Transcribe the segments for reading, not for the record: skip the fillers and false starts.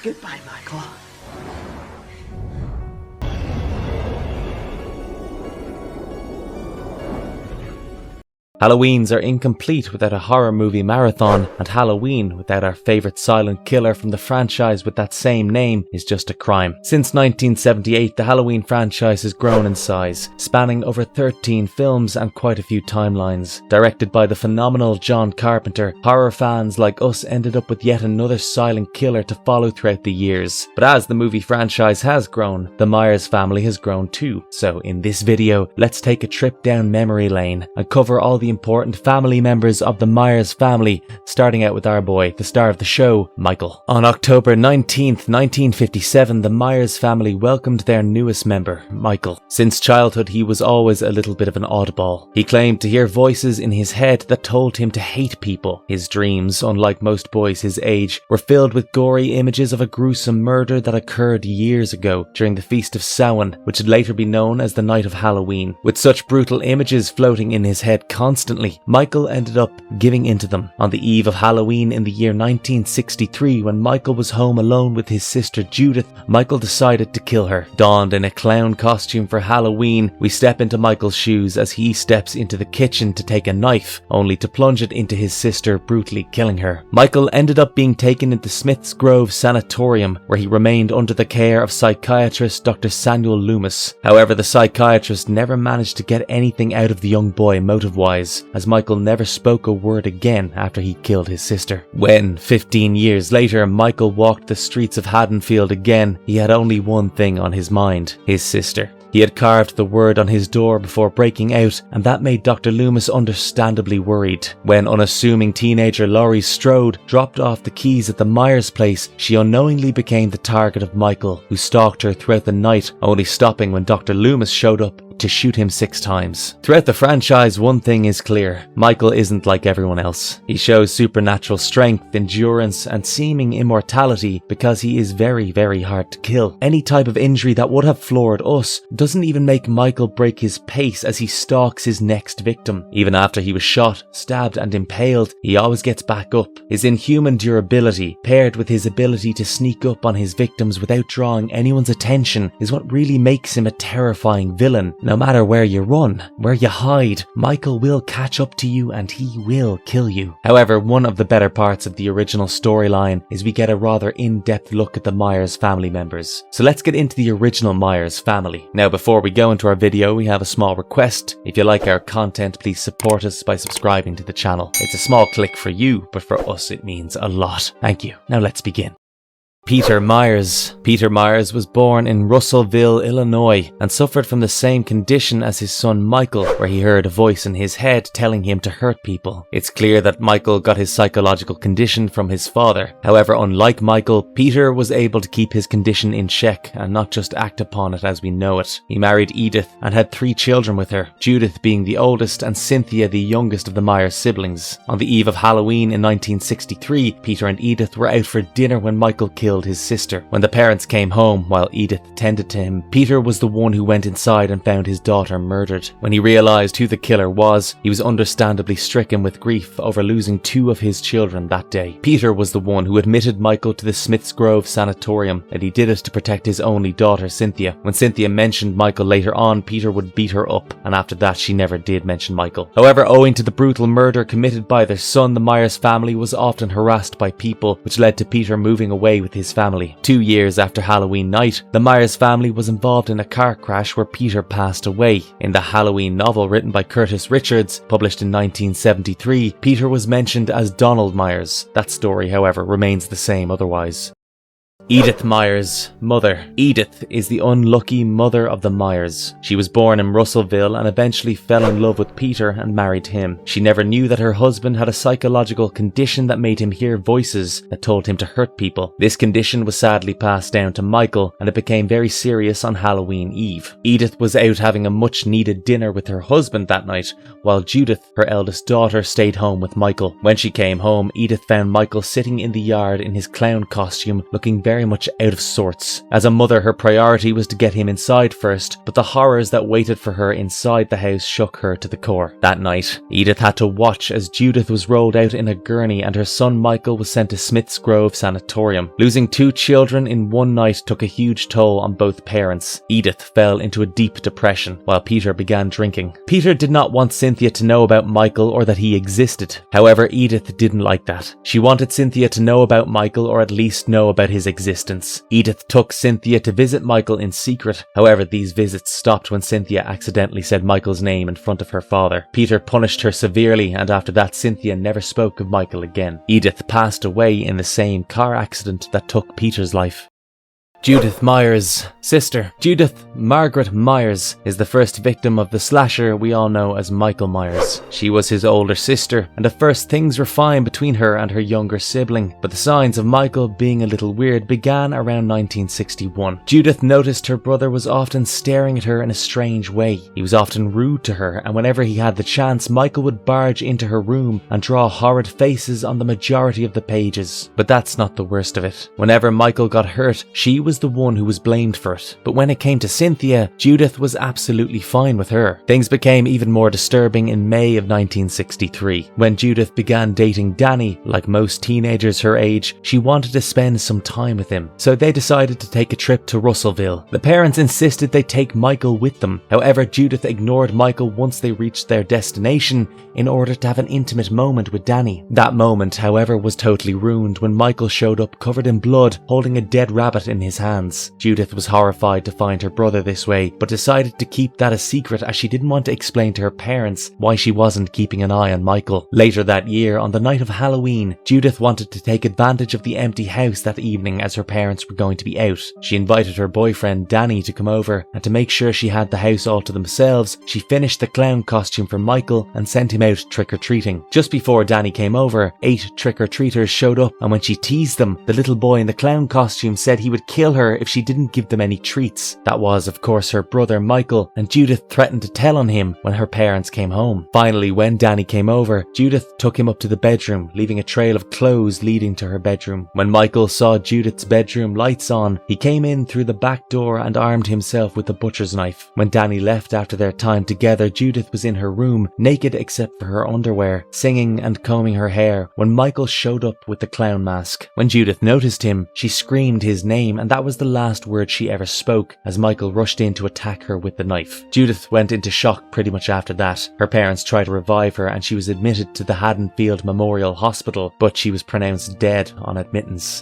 Goodbye, Michael. Halloweens are incomplete without a horror movie marathon, and Halloween without our favourite silent killer from the franchise with that same name is just a crime. Since 1978, the Halloween franchise has grown in size, spanning over 13 films and quite a few timelines. Directed by the phenomenal John Carpenter, horror fans like us ended up with yet another silent killer to follow throughout the years. But as the movie franchise has grown, the Myers family has grown too. So in this video, let's take a trip down memory lane and cover all the important family members of the Myers family, starting out with our boy, the star of the show, Michael. On October 19th, 1957, the Myers family welcomed their newest member, Michael. Since childhood, he was always a little bit of an oddball. He claimed to hear voices in his head that told him to hate people. His dreams, unlike most boys his age, were filled with gory images of a gruesome murder that occurred years ago during the Feast of Samhain, which would later be known as the Night of Halloween. With such brutal images floating in his head constantly, Michael ended up giving into them. On the eve of Halloween in the year 1963, when Michael was home alone with his sister Judith, Michael decided to kill her. Donned in a clown costume for Halloween, we step into Michael's shoes as he steps into the kitchen to take a knife, only to plunge it into his sister, brutally killing her. Michael ended up being taken into Smith's Grove Sanatorium, where he remained under the care of psychiatrist Dr. Samuel Loomis. However, the psychiatrist never managed to get anything out of the young boy motive-wise, as Michael never spoke a word again after he killed his sister. When, 15 years later, Michael walked the streets of Haddonfield again, he had only one thing on his mind: his sister. He had carved the word on his door before breaking out, and that made Dr. Loomis understandably worried. When unassuming teenager Laurie Strode dropped off the keys at the Myers place, she unknowingly became the target of Michael, who stalked her throughout the night, only stopping when Dr. Loomis showed up to shoot him 6 times. Throughout the franchise, one thing is clear: Michael isn't like everyone else. He shows supernatural strength, endurance, and seeming immortality because he is very, very hard to kill. Any type of injury that would have floored us doesn't even make Michael break his pace as he stalks his next victim. Even after he was shot, stabbed, and impaled, he always gets back up. His inhuman durability, paired with his ability to sneak up on his victims without drawing anyone's attention, is what really makes him a terrifying villain. No matter where you run, where you hide, Michael will catch up to you and he will kill you. However, one of the better parts of the original storyline is we get a rather in-depth look at the Myers family members. So let's get into the original Myers family. Now, before we go into our video, we have a small request. If you like our content, please support us by subscribing to the channel. It's a small click for you, but for us it means a lot. Thank you. Now let's begin. Peter Myers. Peter Myers was born in Russellville, Illinois, and suffered from the same condition as his son Michael, where he heard a voice in his head telling him to hurt people. It's clear that Michael got his psychological condition from his father. However, unlike Michael, Peter was able to keep his condition in check and not just act upon it as we know it. He married Edith and had 3 children with her, Judith being the oldest and Cynthia the youngest of the Myers siblings. On the eve of Halloween in 1963, Peter and Edith were out for dinner when Michael killed his sister. When the parents came home while Edith tended to him, Peter was the one who went inside and found his daughter murdered. When he realized who the killer was, he was understandably stricken with grief over losing 2 of his children that day. Peter was the one who admitted Michael to the Smith's Grove Sanatorium, and he did it to protect his only daughter, Cynthia. When Cynthia mentioned Michael later on, Peter would beat her up, and after that she never did mention Michael. However, owing to the brutal murder committed by their son, the Myers family was often harassed by people, which led to Peter moving away with his family. 2 years after Halloween night, the Myers family was involved in a car crash where Peter passed away. In the Halloween novel written by Curtis Richards, published in 1973, Peter was mentioned as Donald Myers. That story, however, remains the same otherwise. Edith Myers, mother. Edith is the unlucky mother of the Myers. She was born in Russellville and eventually fell in love with Peter and married him. She never knew that her husband had a psychological condition that made him hear voices that told him to hurt people. This condition was sadly passed down to Michael, and it became very serious on Halloween Eve. Edith was out having a much needed dinner with her husband that night, while Judith, her eldest daughter, stayed home with Michael. When she came home, Edith found Michael sitting in the yard in his clown costume, looking very very much out of sorts. As a mother, her priority was to get him inside first, but the horrors that waited for her inside the house shook her to the core. That night, Edith had to watch as Judith was rolled out in a gurney and her son Michael was sent to Smith's Grove Sanatorium. Losing 2 children in one night took a huge toll on both parents. Edith fell into a deep depression, while Peter began drinking. Peter did not want Cynthia to know about Michael or that he existed. However, Edith didn't like that. She wanted Cynthia to know about Michael, or at least know about his existence. Edith took Cynthia to visit Michael in secret. However, these visits stopped when Cynthia accidentally said Michael's name in front of her father. Peter punished her severely, and after that Cynthia never spoke of Michael again. Edith passed away in the same car accident that took Peter's life. Judith Myers' sister. Judith Margaret Myers is the first victim of the slasher we all know as Michael Myers. She was his older sister, and at first things were fine between her and her younger sibling, but the signs of Michael being a little weird began around 1961. Judith noticed her brother was often staring at her in a strange way. He was often rude to her, and whenever he had the chance, Michael would barge into her room and draw horrid faces on the majority of the pages. But that's not the worst of it. Whenever Michael got hurt, she was the one who was blamed for it. But when it came to Cynthia, Judith was absolutely fine with her. Things became even more disturbing in May of 1963. When Judith began dating Danny, like most teenagers her age, she wanted to spend some time with him. So they decided to take a trip to Russellville. The parents insisted they take Michael with them. However, Judith ignored Michael once they reached their destination in order to have an intimate moment with Danny. That moment, however, was totally ruined when Michael showed up covered in blood, holding a dead rabbit in his hands. Judith was horrified to find her brother this way, but decided to keep that a secret as she didn't want to explain to her parents why she wasn't keeping an eye on Michael. Later that year, on the night of Halloween, Judith wanted to take advantage of the empty house that evening as her parents were going to be out. She invited her boyfriend Danny to come over, and to make sure she had the house all to themselves, she finished the clown costume for Michael and sent him out trick-or-treating. Just before Danny came over, 8 trick-or-treaters showed up, and when she teased them, the little boy in the clown costume said he would kill her if she didn't give them any treats. That was, of course, her brother Michael, and Judith threatened to tell on him when her parents came home. Finally, when Danny came over, Judith took him up to the bedroom, leaving a trail of clothes leading to her bedroom. When Michael saw Judith's bedroom lights on, he came in through the back door and armed himself with a butcher's knife. When Danny left after their time together, Judith was in her room, naked except for her underwear, singing and combing her hair when Michael showed up with the clown mask. When Judith noticed him, she screamed his name, and that was the last word she ever spoke as Michael rushed in to attack her with the knife. Judith went into shock pretty much after that. Her parents tried to revive her and she was admitted to the Haddonfield Memorial Hospital, but she was pronounced dead on admittance.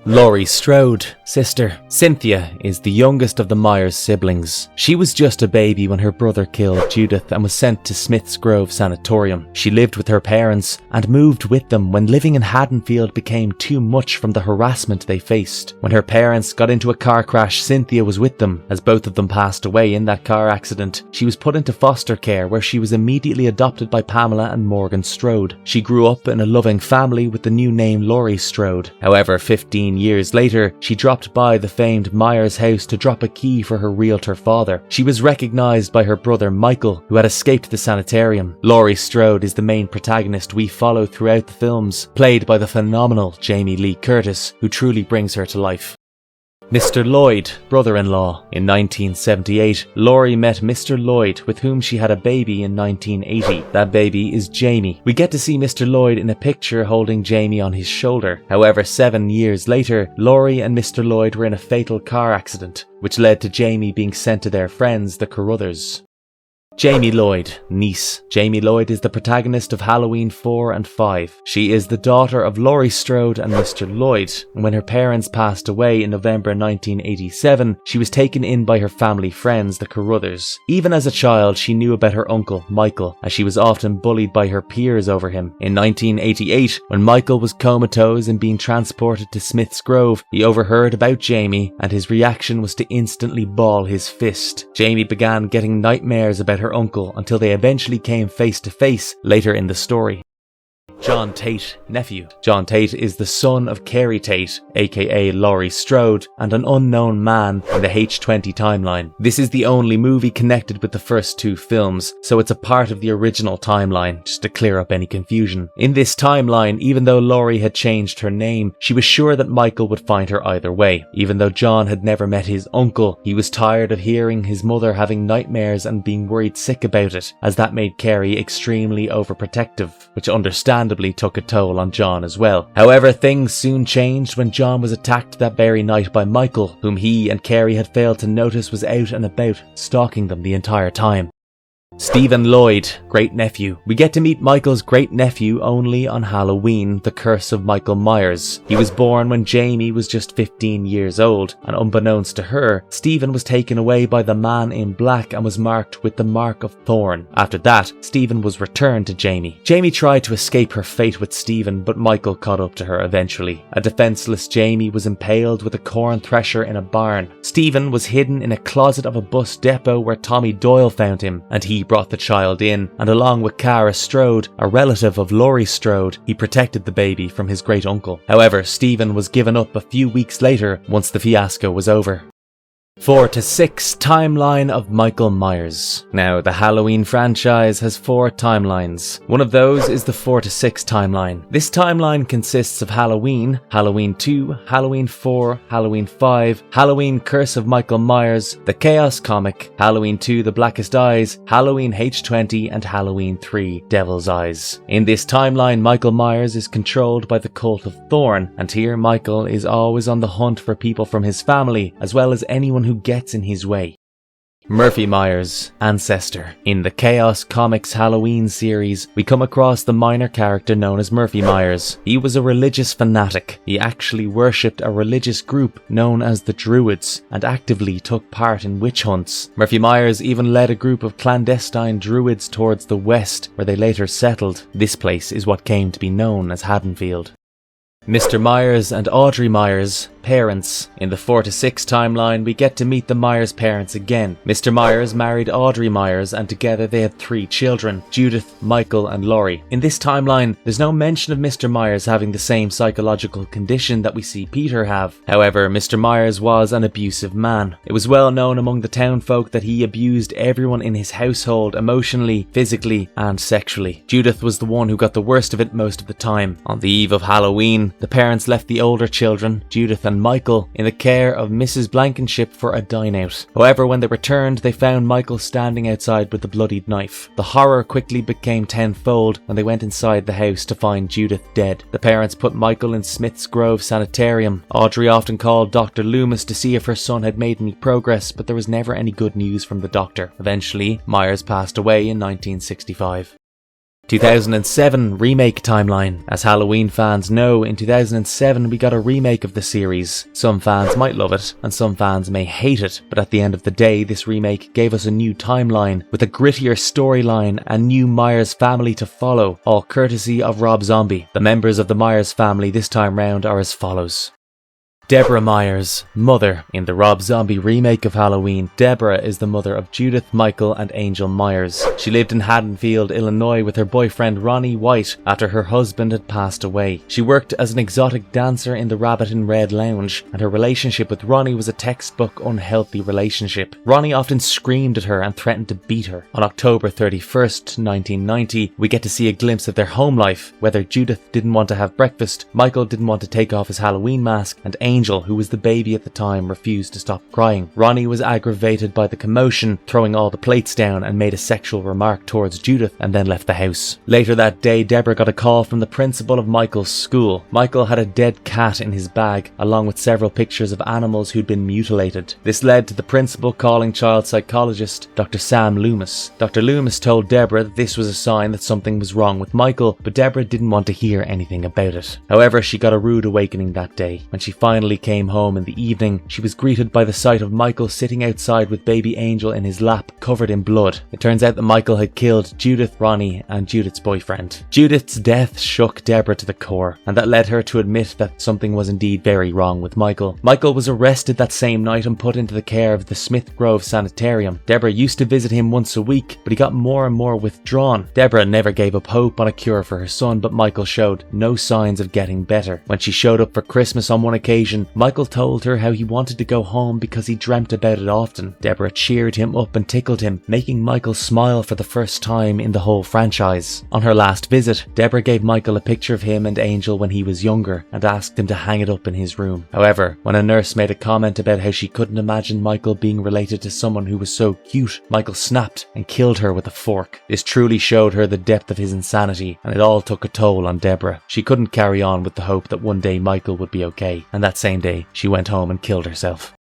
Laurie Strode, sister. Cynthia is the youngest of the Myers siblings. She was just a baby when her brother killed Judith and was sent to Smith's Grove Sanatorium. She lived with her parents and moved with them when living in Haddonfield became too much from the harassment they faced. When her parents got into a car crash, Cynthia was with them. As both of them passed away in that car accident, she was put into foster care where she was immediately adopted by Pamela and Morgan Strode. She grew up in a loving family with the new name Laurie Strode. However, 15 years later, she dropped by the famed Myers house to drop a key for her realtor father. She was recognised by her brother Michael, who had escaped the sanitarium. Laurie Strode is the main protagonist we follow throughout the films, played by the phenomenal Jamie Lee Curtis, who truly brings her to life. Mr. Lloyd, brother-in-law. In 1978, Laurie met Mr. Lloyd, with whom she had a baby in 1980. That baby is Jamie. We get to see Mr. Lloyd in a picture holding Jamie on his shoulder. However, 7 years later, Laurie and Mr. Lloyd were in a fatal car accident, which led to Jamie being sent to their friends, the Carruthers. Jamie Lloyd, niece. Jamie Lloyd is the protagonist of Halloween 4 and 5. She is the daughter of Laurie Strode and Mr. Lloyd, and when her parents passed away in November 1987, she was taken in by her family friends, the Carruthers. Even as a child, she knew about her uncle, Michael, as she was often bullied by her peers over him. In 1988, when Michael was comatose and being transported to Smith's Grove, he overheard about Jamie, and his reaction was to instantly ball his fist. Jamie began getting nightmares about her uncle until they eventually came face to face later in the story. John Tate, nephew. John Tate is the son of Carey Tate, aka Laurie Strode, and an unknown man in the H20 timeline. This is the only movie connected with the first two films, so it's a part of the original timeline, just to clear up any confusion. In this timeline, even though Laurie had changed her name, she was sure that Michael would find her either way. Even though John had never met his uncle, he was tired of hearing his mother having nightmares and being worried sick about it, as that made Carey extremely overprotective, which understandably took a toll on John as well. However, things soon changed when John was attacked that very night by Michael, whom he and Carey had failed to notice was out and about, stalking them the entire time. Stephen Lloyd, great-nephew. We get to meet Michael's great-nephew only on Halloween, The Curse of Michael Myers. He was born when Jamie was just 15 years old, and unbeknownst to her, Stephen was taken away by the man in black and was marked with the Mark of Thorn. After that, Stephen was returned to Jamie. Jamie tried to escape her fate with Stephen, but Michael caught up to her eventually. A defenseless Jamie was impaled with a corn thresher in a barn. Stephen was hidden in a closet of a bus depot where Tommy Doyle found him, and he brought the child in, and along with Cara Strode, a relative of Laurie Strode, he protected the baby from his great uncle. However, Stephen was given up a few weeks later once the fiasco was over. 4 to 6 timeline of Michael Myers. Now, the Halloween franchise has 4 timelines. One of those is the 4 to 6 timeline. This timeline consists of Halloween, Halloween 2, Halloween 4, Halloween 5, Halloween Curse of Michael Myers, The Chaos Comic, Halloween 2 The Blackest Eyes, Halloween H20, and Halloween 3 Devil's Eyes. In this timeline, Michael Myers is controlled by the Cult of Thorn, and here Michael is always on the hunt for people from his family, as well as anyone who gets in his way. Murphy Myers, Ancestor. In the Chaos Comics Halloween series, we come across the minor character known as Murphy Myers. He was a religious fanatic. He actually worshipped a religious group known as the Druids and actively took part in witch hunts. Murphy Myers even led a group of clandestine Druids towards the west, where they later settled. This place is what came to be known as Haddonfield. Mr. Myers and Audrey Myers, parents. In the 4 to 6 timeline, we get to meet the Myers parents again. Mr. Myers married Audrey Myers, and together they had 3 children, Judith, Michael, and Laurie. In this timeline, there's no mention of Mr. Myers having the same psychological condition that we see Peter have. However, Mr. Myers was an abusive man. It was well known among the townfolk that he abused everyone in his household emotionally, physically, and sexually. Judith was the one who got the worst of it most of the time. On the eve of Halloween, the parents left the older children, Judith and Michael, in the care of Mrs. Blankenship for a dine-out. However, when they returned, they found Michael standing outside with a bloodied knife. The horror quickly became tenfold when they went inside the house to find Judith dead. The parents put Michael in Smith's Grove Sanitarium. Audrey often called Dr. Loomis to see if her son had made any progress, but there was never any good news from the doctor. Eventually, Myers passed away in 1965. 2007 remake timeline. As Halloween fans know, in 2007 we got a remake of the series. Some fans might love it, and some fans may hate it, but at the end of the day, this remake gave us a new timeline, with a grittier storyline and new Myers family to follow, all courtesy of Rob Zombie. The members of the Myers family this time round are as follows. Deborah Myers, mother. In the Rob Zombie remake of Halloween, Deborah is the mother of Judith, Michael, and Angel Myers. She lived in Haddonfield, Illinois with her boyfriend Ronnie White after her husband had passed away. She worked as an exotic dancer in the Rabbit in Red Lounge, and her relationship with Ronnie was a textbook unhealthy relationship. Ronnie often screamed at her and threatened to beat her. On October 31st, 1990, we get to see a glimpse of their home life, whether Judith didn't want to have breakfast, Michael didn't want to take off his Halloween mask, and Angel, who was the baby at the time, refused to stop crying. Ronnie was aggravated by the commotion, throwing all the plates down, and made a sexual remark towards Judith and then left the house. Later that day, Deborah got a call from the principal of Michael's school. Michael had a dead cat in his bag, along with several pictures of animals who'd been mutilated. This led to the principal calling child psychologist Dr. Sam Loomis. Dr. Loomis told Deborah that this was a sign that something was wrong with Michael, but Deborah didn't want to hear anything about it. However, she got a rude awakening that day when she finally finally came home in the evening, she was greeted by the sight of Michael sitting outside with baby Angel in his lap, covered in blood. It turns out that Michael had killed Judith, Ronnie, and Judith's boyfriend. Judith's death shook Deborah to the core, and that led her to admit that something was indeed very wrong with Michael. Michael was arrested that same night and put into the care of the Smith Grove Sanitarium. Deborah used to visit him once a week, but he got more and more withdrawn. Deborah never gave up hope on a cure for her son, but Michael showed no signs of getting better. When she showed up for Christmas on one occasion, Michael told her how he wanted to go home because he dreamt about it often. Deborah cheered him up and tickled him, making Michael smile for the first time in the whole franchise. On her last visit, Deborah gave Michael a picture of him and Angel when he was younger and asked him to hang it up in his room. However, when a nurse made a comment about how she couldn't imagine Michael being related to someone who was so cute, Michael snapped and killed her with a fork. This truly showed her the depth of his insanity, and it all took a toll on Deborah. She couldn't carry on with the hope that one day Michael would be okay, and that same day she went home and killed herself.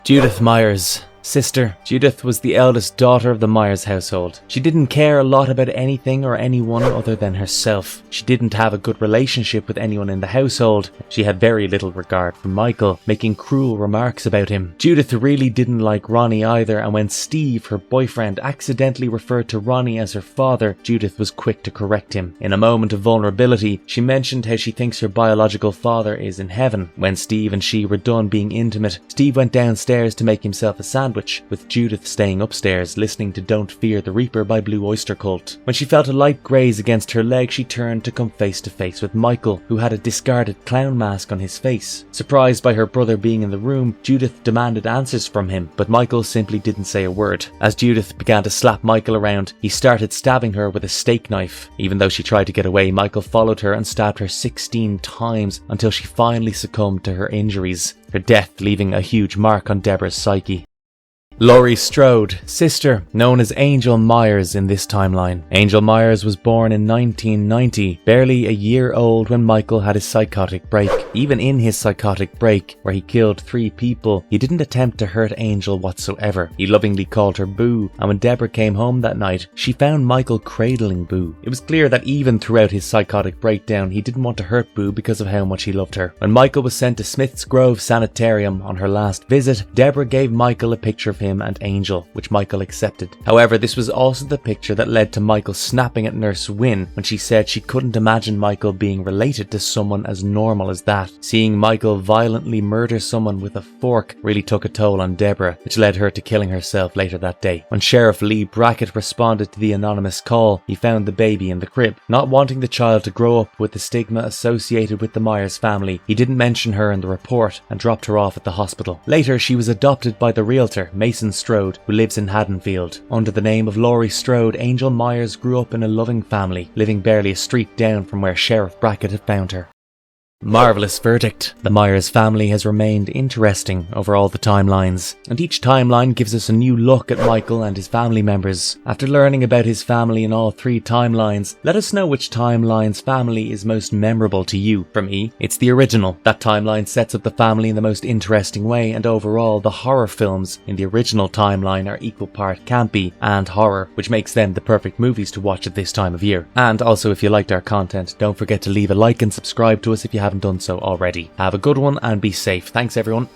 Judith Myers. Sister. Judith was the eldest daughter of the Myers household. She didn't care a lot about anything or anyone other than herself. She didn't have a good relationship with anyone in the household. She had very little regard for Michael, making cruel remarks about him. Judith really didn't like Ronnie either, and when Steve, her boyfriend, accidentally referred to Ronnie as her father, Judith was quick to correct him. In a moment of vulnerability, she mentioned how she thinks her biological father is in heaven. When Steve and she were done being intimate, Steve went downstairs to make himself a sandwich, with Judith staying upstairs listening to Don't Fear the Reaper by Blue Oyster Cult. When she felt a light graze against her leg, she turned to come face to face with Michael, who had a discarded clown mask on his face. Surprised by her brother being in the room, Judith demanded answers from him, but Michael simply didn't say a word. As Judith began to slap Michael around, he started stabbing her with a steak knife. Even though she tried to get away, Michael followed her and stabbed her 16 times until she finally succumbed to her injuries, her death leaving a huge mark on Deborah's psyche. Laurie Strode, sister, known as Angel Myers in this timeline. Angel Myers was born in 1990, barely a year old when Michael had his psychotic break. Even in his psychotic break, where he killed 3 people, he didn't attempt to hurt Angel whatsoever. He lovingly called her Boo, and when Deborah came home that night, she found Michael cradling Boo. It was clear that even throughout his psychotic breakdown, he didn't want to hurt Boo because of how much he loved her. When Michael was sent to Smith's Grove Sanitarium on her last visit, Deborah gave Michael a picture of him and Angel, which Michael accepted. However, this was also the picture that led to Michael snapping at Nurse Wynne when she said she couldn't imagine Michael being related to someone as normal as that. Seeing Michael violently murder someone with a fork really took a toll on Deborah, which led her to killing herself later that day. When Sheriff Lee Brackett responded to the anonymous call, he found the baby in the crib. Not wanting the child to grow up with the stigma associated with the Myers family, he didn't mention her in the report and dropped her off at the hospital. Later, she was adopted by the realtor, Mason Strode, who lives in Haddonfield. Under the name of Laurie Strode, Angel Myers grew up in a loving family, living barely a street down from where Sheriff Brackett had found her. Marvelous verdict. The Myers family has remained interesting over all the timelines, and each timeline gives us a new look at Michael and his family members. After learning about his family in all 3 timelines, let us know which timeline's family is most memorable to you. For me, it's the original. That timeline sets up the family in the most interesting way, and overall, the horror films in the original timeline are equal part campy and horror, which makes them the perfect movies to watch at this time of year. And also, if you liked our content, don't forget to leave a like and subscribe to us if you haven't done so already. Have a good one and be safe. Thanks everyone.